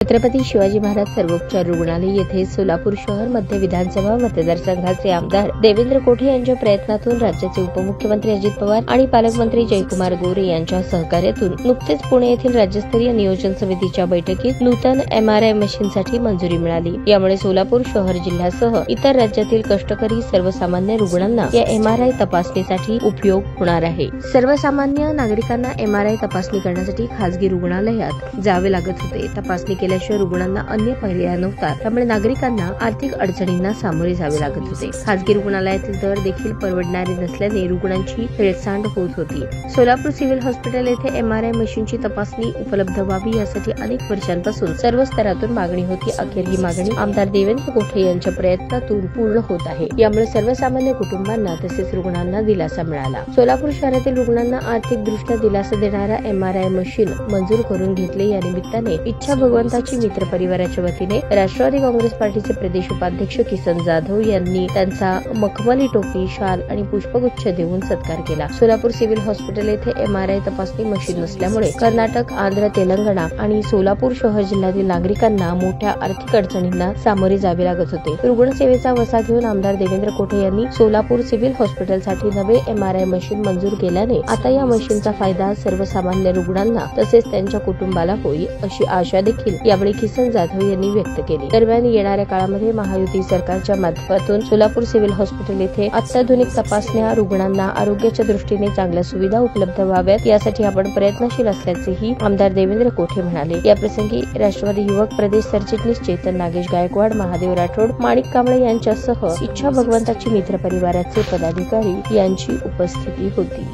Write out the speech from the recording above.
छत्रपती शिवाजी महाराज सर्वोपचार रुग्णालय येथे सोलापूर शहर मध्य विधानसभा मतदारसंघाचे आमदार देवेंद्र कोठे यांच्या प्रयत्नातून राज्याचे उपमुख्यमंत्री अजित पवार आणि पालकमंत्री जयकुमार गोरे यांच्या सहकार्यातून नुकतेच पुणे येथील राज्यस्तरीय नियोजन समितीच्या बैठकीत नूतन MRI मशीनसाठी मंजुरी मिळाली। यामुळे सोलापूर शहर जिल्ह्यासह इतर राज्यातील कष्टकरी सर्वसामान्य रुग्णांना या MRI तपासणीसाठी उपयोग होणार आहे। सर्वसामान्य नागरिकांना MRI तपासणी करण्यासाठी खासगी रुग्णालयात जावे लागत होते। तपासणी केल्याशिवाय रुग्णांना अन्य पर्याय नव्हता, त्यामुळे नागरिकांना आर्थिक अडचणींना सामोरे जावे लागत होते। खासगी रुग्णालयातील दर देखील परवडणारे नसल्याने रुग्णांची हेळसांड होत होती। सोलापूर सिव्हिल हॉस्पिटल येथे MRI मशीनची तपासणी उपलब्ध व्हावी यासाठी अनेक वर्षांपासून सर्व स्तरातून मागणी होती। अखेर ही मागणी आमदार देवेंद्र कोठे यांच्या प्रयत्नातून पूर्ण होत आहे। यामुळे सर्वसामान्य कुटुंबांना तसेच रुग्णांना दिलासा मिळाला। सोलापूर शहरातील रुग्णांना आर्थिकदृष्ट्या दिलासा देणारा MRI मशीन मंजूर करून घेतले। या निमित्ताने इच्छा भगवंताची मित्र परिवाराच्या वतीने राष्ट्रवादी काँग्रेस पार्टीचे प्रदेश उपाध्यक्ष किसन जाधव यांनी त्यांचा मखमली टोपी, शाल आणि पुष्पगुच्छ देऊन सत्कार केला। सोलापूर सिव्हिल हॉस्पिटल येथे MRI तपासणी मशीन नसल्यामुळे कर्नाटक, आंध्र, तेलंगणा आणि सोलापूर शहर जिल्ह्यातील नागरिकांना मोठ्या आर्थिक अडचणींना सामोरे जावे लागत होते। रुग्णसेवेचा वसा घेऊन आमदार देवेंद्र कोठे यांनी सोलापूर सिव्हिल हॉस्पिटलसाठी नवे MRI मशीन मंजूर केल्याने आता या मशीनचा फायदा सर्वसामान्य रुग्णांना तसेच त्यांच्या कुटुंबाला होईल अशी आशा देखील यावेळी किसन जाधव यांनी व्यक्त केली। दरम्यान येणाऱ्या काळामध्ये महायुती सरकारच्या माध्यमातून सोलापूर सिव्हिल हॉस्पिटल येथे अत्याधुनिक तपासण्या, रुग्णांना आरोग्याच्या दृष्टीने चांगल्या सुविधा उपलब्ध व्हाव्यात यासाठी आपण प्रयत्नशील असल्याचेही आमदार देवेंद्र कोठे म्हणाले। याप्रसंगी राष्ट्रवादी युवक प्रदेश सरचिटणीस चेतन नागेश गायकवाड, महादेव राठोड, माणिक कांबळे यांच्यासह इच्छा भगवंताची मित्र परिवाराचे पदाधिकारी यांची उपस्थिती होती।